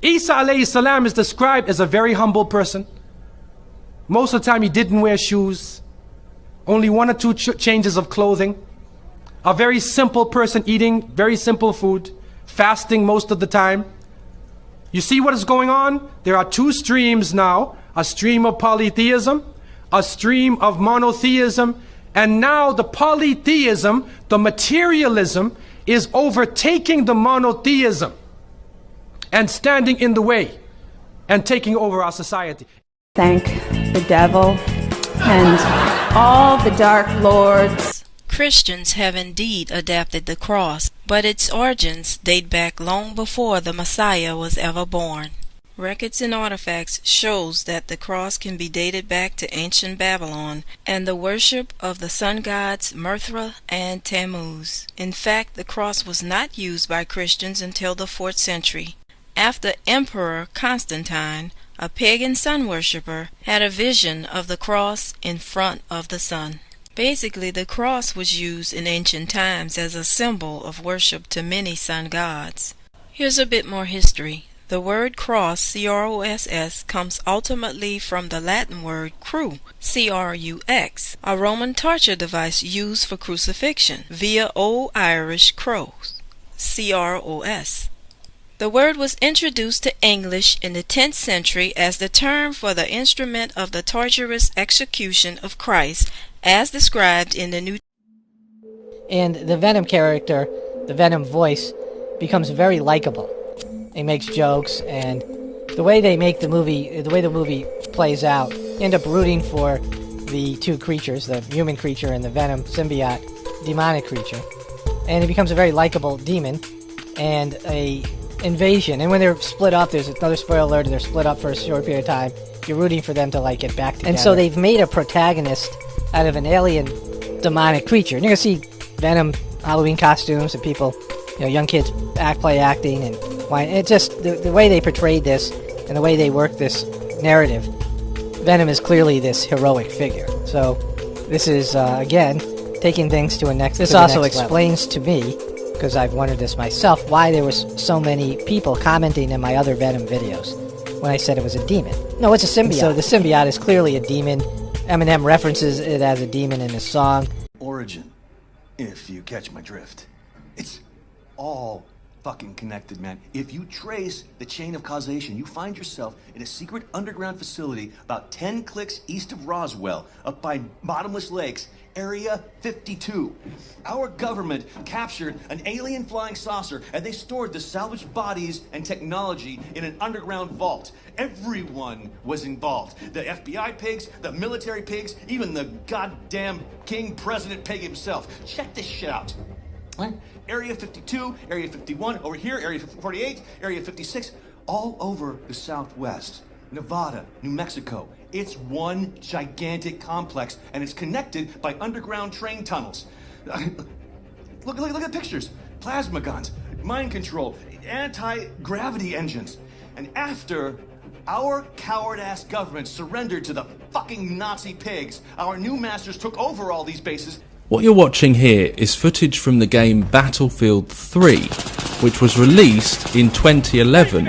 Isa alayhi salam is described as a very humble person. Most of the time he didn't wear shoes, only one or two changes of clothing. A very simple person eating very simple food, fasting most of the time. You see what is going on? There are two streams now, a stream of polytheism, a stream of monotheism, and now the polytheism, the materialism, is overtaking the monotheism and standing in the way and taking over our society. Thank the devil and all the dark lords. Christians have indeed adapted the cross, but its origins date back long before the Messiah was ever born. Records and artifacts shows that the cross can be dated back to ancient Babylon and the worship of the sun gods Mithra and Tammuz. In fact, the cross was not used by Christians until the 4th century, after Emperor Constantine, a pagan sun worshipper, had a vision of the cross in front of the sun. Basically, the cross was used in ancient times as a symbol of worship to many sun gods. Here's a bit more history. The word cross, C-R-O-S-S, comes ultimately from the Latin word cru, C-R-U-X, a Roman torture device used for crucifixion via Old Irish cross, C-R-O-S. The word was introduced to English in the 10th century as the term for the instrument of the torturous execution of Christ, as described in the New Testament. And the Venom character, the Venom voice, becomes very likable. He makes jokes, and the way they make the movie, the way the movie plays out, you end up rooting for the two creatures, the human creature and the Venom symbiote demonic creature. And it becomes a very likable demon and a invasion. And when they're split up, there's another spoiler alert, they're split up for a short period of time. You're rooting for them to like get back together. And so they've made a protagonist out of an alien demonic creature. And you're going to see Venom Halloween costumes and people, young kids acting, and it just, the way they portrayed this and the way they work this narrative, Venom is clearly this heroic figure. So this is, again, taking things to a next level. This also explains to me, because I've wondered this myself, why there was so many people commenting in my other Venom videos when I said it was a demon. No, it's a symbiote. So the symbiote is clearly a demon. Eminem references it as a demon in his song. Origin, if you catch my drift. It's all fucking connected, man. If you trace the chain of causation, you find yourself in a secret underground facility about 10 clicks east of Roswell, up by Bottomless Lakes, Area 52. Our government captured an alien flying saucer, and they stored the salvaged bodies and technology in an underground vault. Everyone was involved. The FBI pigs, the military pigs, even the goddamn King President Pig himself. Check this shit out. What? Area 52, Area 51, over here, Area 48, Area 56, all over the Southwest. Nevada, New Mexico. It's one gigantic complex, and it's connected by underground train tunnels. Look at the pictures. Plasma guns, mind control, anti-gravity engines. And after our coward-ass government surrendered to the fucking Nazi pigs, our new masters took over all these bases. What you're watching here is footage from the game Battlefield 3, which was released in 2011.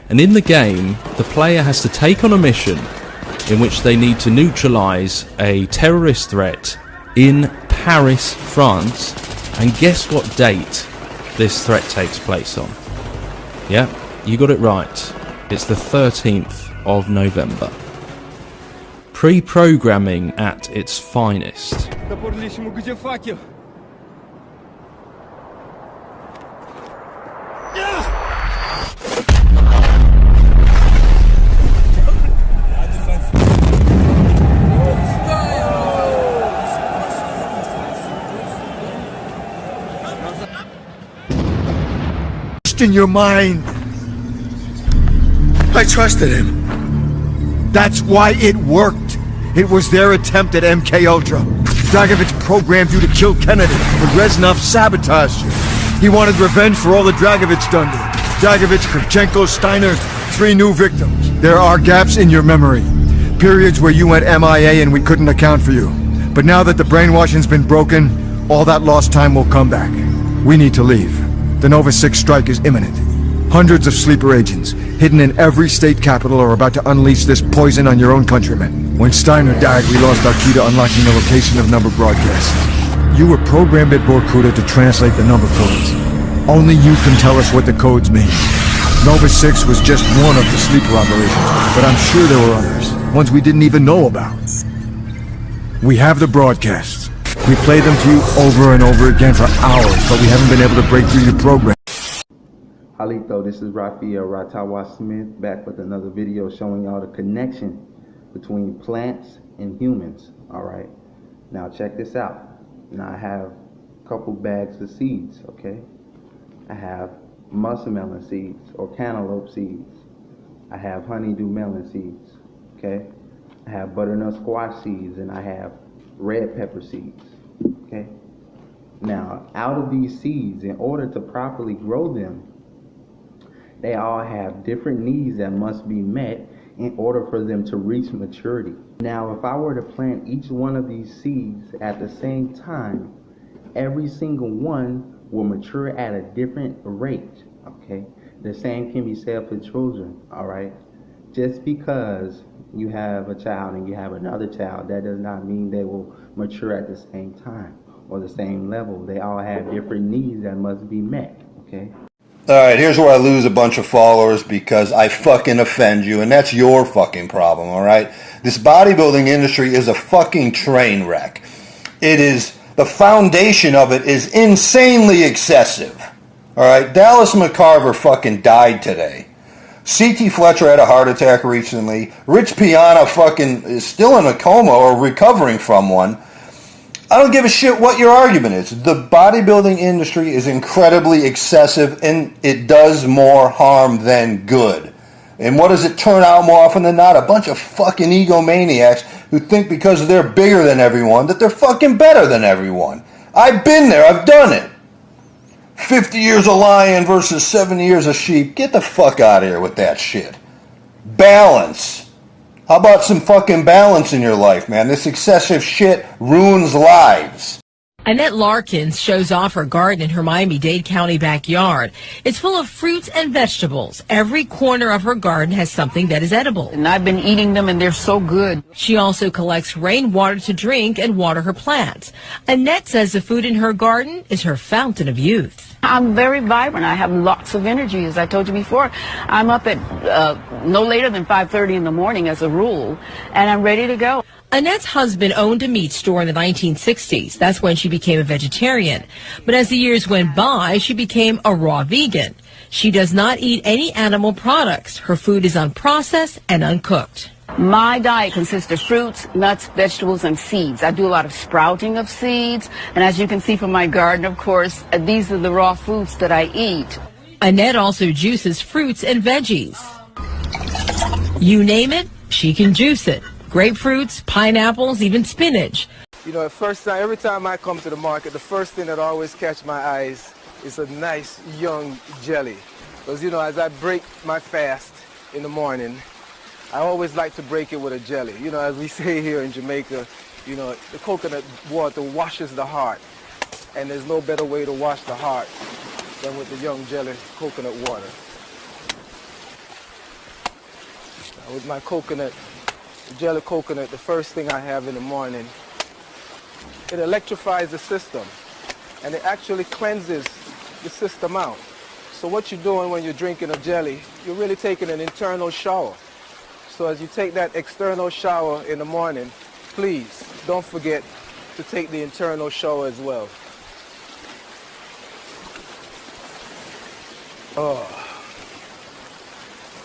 And in the game, the player has to take on a mission in which they need to neutralise a terrorist threat in Paris, France. And guess what date this threat takes place on? Yeah, you got it right. It's the 13th of November. Pre-programming at its finest. In your mind. I trusted him. That's why it worked. It was their attempt at MK Ultra. Dragovich programmed you to kill Kennedy, but Reznov sabotaged you. He wanted revenge for all the Dragovich done to him. Dragovich, Kravchenko, Steiner, 3 new victims. There are gaps in your memory. Periods where you went MIA and we couldn't account for you. But now that the brainwashing's been broken, all that lost time will come back. We need to leave. The Nova 6 strike is imminent. Hundreds of sleeper agents, hidden in every state capital, are about to unleash this poison on your own countrymen. When Steiner died, we lost our key to unlocking the location of number broadcasts. You were programmed at Borkuda to translate the number codes. Only you can tell us what the codes mean. Nova 6 was just one of the sleeper operations, but I'm sure there were others, ones we didn't even know about. We have the broadcasts. We play them to you over and over again for hours, but we haven't been able to break through your program. Halito, this is Rafael Ratawa Smith back with another video showing y'all the connection between plants and humans. Alright, now check this out. Now I have a couple bags of seeds, okay? I have muskmelon seeds or cantaloupe seeds. I have honeydew melon seeds, okay? I have butternut squash seeds and I have red pepper seeds, okay? Now, out of these seeds, in order to properly grow them, they all have different needs that must be met in order for them to reach maturity. Now, if I were to plant each one of these seeds at the same time, every single one will mature at a different rate, okay? The same can be said for children, all right? Just because you have a child and you have another child, that does not mean they will mature at the same time or the same level. They all have different needs that must be met, okay? Alright, here's where I lose a bunch of followers because I fucking offend you, and that's your fucking problem, alright? This bodybuilding industry is a fucking train wreck. It is, the foundation of it is insanely excessive. Alright, Dallas McCarver fucking died today. C.T. Fletcher had a heart attack recently. Rich Piana fucking is still in a coma or recovering from one. I don't give a shit what your argument is. The bodybuilding industry is incredibly excessive and it does more harm than good. And what does it turn out more often than not? A bunch of fucking egomaniacs who think because they're bigger than everyone that they're fucking better than everyone. I've been there. I've done it. 50 years of lion versus 70 years of sheep. Get the fuck out of here with that shit. Balance. How about some fucking balance in your life, man? This excessive shit ruins lives. Annette Larkins shows off her garden in her Miami-Dade County backyard. It's full of fruits and vegetables. Every corner of her garden has something that is edible. And I've been eating them and they're so good. She also collects rainwater to drink and water her plants. Annette says the food in her garden is her fountain of youth. I'm very vibrant. I have lots of energy, as I told you before. I'm up at no later than 5:30 in the morning as a rule, and I'm ready to go. Annette's husband owned a meat store in the 1960s. That's when she became a vegetarian. But as the years went by, she became a raw vegan. She does not eat any animal products. Her food is unprocessed and uncooked. My diet consists of fruits, nuts, vegetables, and seeds. I do a lot of sprouting of seeds, and as you can see from my garden, of course, these are the raw foods that I eat. Annette also juices fruits and veggies. You name it, she can juice it. Grapefruits, pineapples, even spinach. You know, every time I come to the market, the first thing that always catch my eyes is a nice young jelly. Because, you know, as I break my fast in the morning, I always like to break it with a jelly. You know, as we say here in Jamaica, you know, the coconut water washes the heart. And there's no better way to wash the heart than with the young jelly coconut water. Now, with my coconut, jelly coconut, the first thing I have in the morning, it electrifies the system. And it actually cleanses the system out. So what you're doing when you're drinking a jelly, you're really taking an internal shower. So as you take that external shower in the morning, please don't forget to take the internal shower as well. Oh,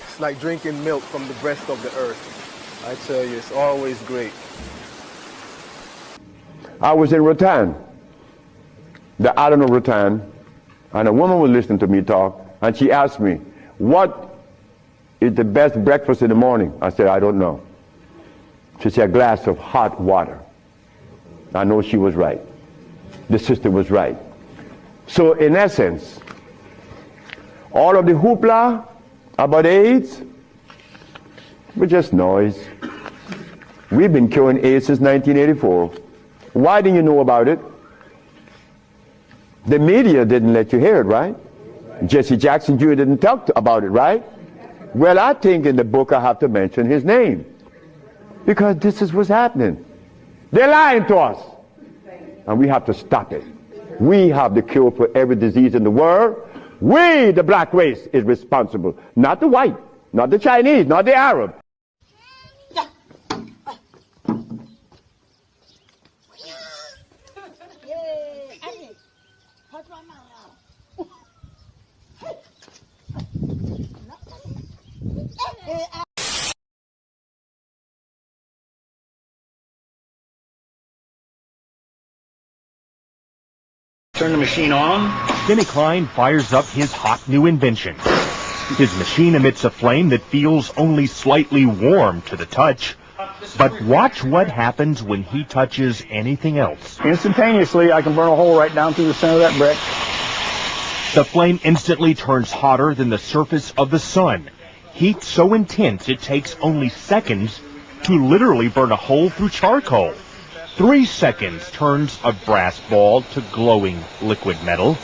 it's like drinking milk from the breast of the earth. I tell you, it's always great. I was in Rattan, the island of Rattan, and a woman was listening to me talk, and she asked me, what is the best breakfast in the morning? I said, I don't know. She said, a glass of hot water. I know she was right. The sister was right. So in essence, all of the hoopla about AIDS was just noise. We've been curing AIDS since 1984. Why didn't you know about it? The media didn't let you hear it, right? Jesse Jackson Jr. didn't talk about it, right? Well, I think in the book I have to mention his name. Because this is what's happening. They're lying to us. And we have to stop it. We have the cure for every disease in the world. We, the black race, is responsible. Not the white, not the Chinese, not the Arab. Turn the machine on. Denny Klein fires up his hot new invention. His machine emits a flame that feels only slightly warm to the touch. But watch what happens when he touches anything else. Instantaneously, I can burn a hole right down through the center of that brick. The flame instantly turns hotter than the surface of the sun. Heat so intense it takes only seconds to literally burn a hole through charcoal. 3 seconds turns a brass ball to glowing liquid metal.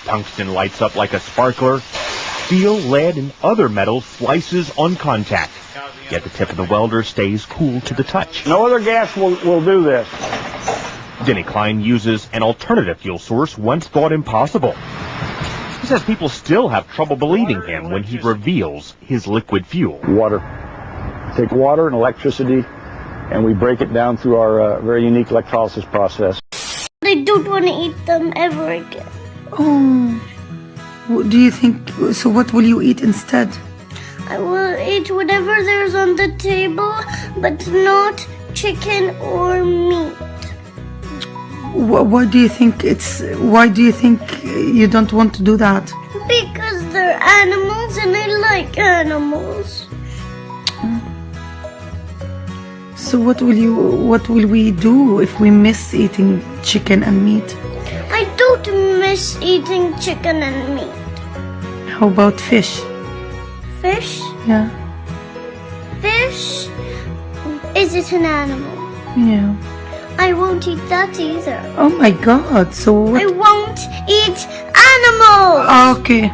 Tungsten lights up like a sparkler. Steel, lead, and other metals slices on contact. Yet the tip of the welder stays cool to the touch. No other gas will do this. Denny Klein uses an alternative fuel source once thought impossible. He says people still have trouble believing him when he reveals his liquid fuel. Water. Take water and electricity, and we break it down through our very unique electrolysis process. I don't want to eat them ever again. Oh, do you think, so what will you eat instead? I will eat whatever there's on the table, but not chicken or meat. Why do you think you don't want to do that? Because they're animals and I like animals. So what will we do if we miss eating chicken and meat? I don't miss eating chicken and meat. How about fish? Fish? Yeah. Fish? Is it an animal? Yeah. I won't eat that either. Oh my God, so what? I won't eat animals! Okay.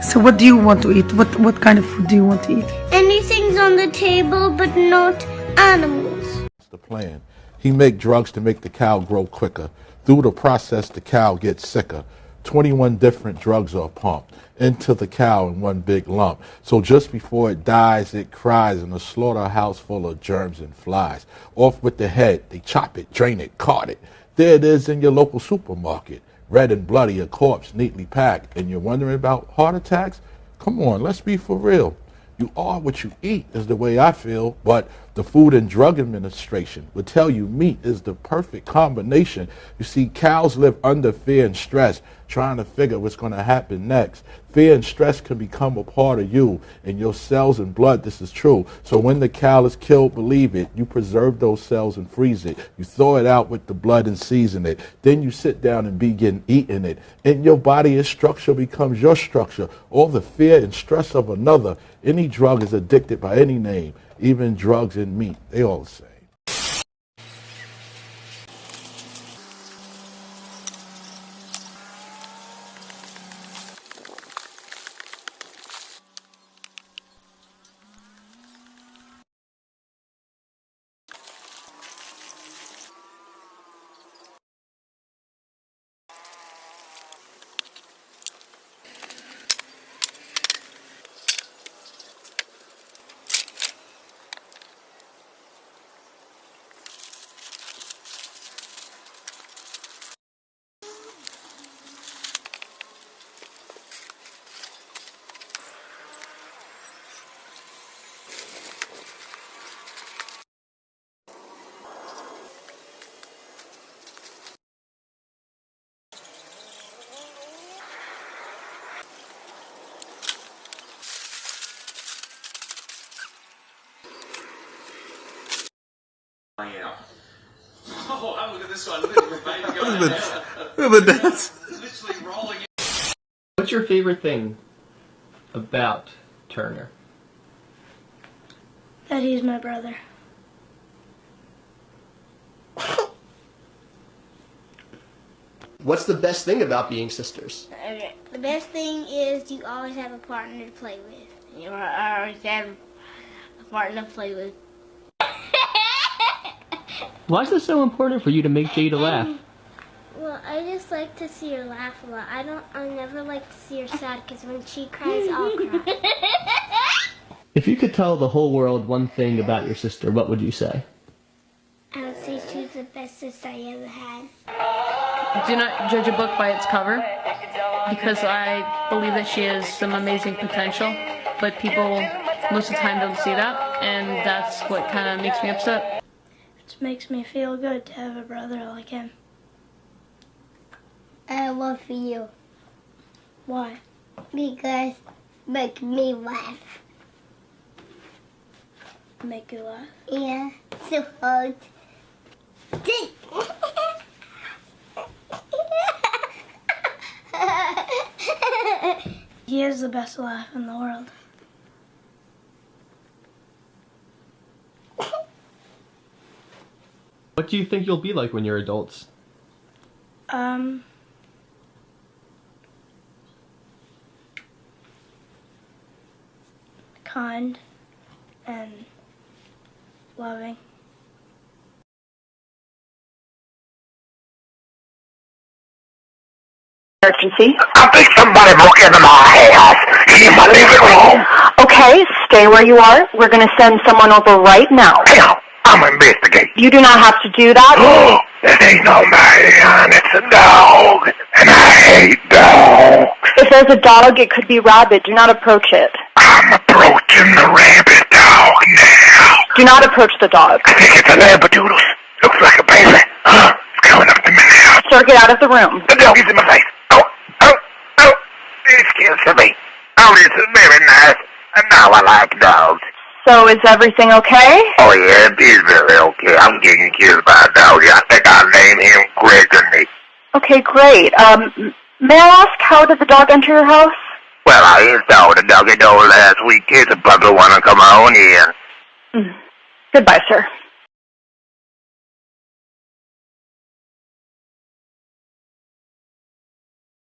So what do you want to eat? What kind of food do you want to eat? Anything's on the table, but not animals. That's the plan. He make drugs to make the cow grow quicker. Through the process, the cow gets sicker. 21 different drugs are pumped into the cow in one big lump. So just before it dies, it cries in a slaughterhouse full of germs and flies. Off with the head, they chop it, drain it, cart it. There it is in your local supermarket. Red and bloody, a corpse neatly packed. And you're wondering about heart attacks? Come on, let's be for real. You are what you eat is the way I feel, but the Food and Drug Administration would tell you meat is the perfect combination. You see, cows live under fear and stress, trying to figure what's going to happen next. Fear and stress can become a part of you and your cells and blood. This is true. So when the cow is killed, believe it, you preserve those cells and freeze it. You thaw it out with the blood and season it. Then you sit down and begin eating it. And your body's structure becomes your structure. All the fear and stress of another. Any drug is addicted by any name. Even drugs and meat, they all the same. Oh, I'm looking at this one. Look at your baby going Look at the dance. It's literally rolling. What's your favorite thing about Turner? That he's my brother. What's the best thing about being sisters? Okay. The best thing is you always have a partner to play with. You always have a partner to play with. Why is it so important for you to make Jada laugh? Well, I just like to see her laugh a lot. I never like to see her sad because when she cries, I'll cry. If you could tell the whole world one thing about your sister, what would you say? I would say she's the best sister I ever had. Do not judge a book by its cover, because I believe that she has some amazing potential, but people most of the time don't see that, and that's what kind of makes me upset. It makes me feel good to have a brother like him. I love you. Why? Because make me laugh. Make you laugh? Yeah, so hard. He has the best laugh in the world. What do you think you'll be like when you're adults? Kind and loving. Emergency. I think somebody broke into my house in my living room. Okay, stay where you are. We're going to send someone over right now. Hell, I'm investigating. You do not have to do that. Oh, this ain't no man, it's a dog, and I hate dogs. If there's a dog, it could be rabid. Do not approach it. I'm approaching the rabid dog now. Do not approach the dog. I think it's a labradoodle. Looks like a baby. It's coming up to me now. Sir, get out of the room. The dog is in my face. Oh, it's killing me. Oh, this is very nice. And now I like dogs. So is everything okay? Oh, yeah, it is very okay. I'm getting killed by a dog. I think I'll name him Gregory. Okay, great. May I ask, how did the dog enter your house? Well, I installed the doggy door last week. It's a puppy want to come on in. Goodbye, sir.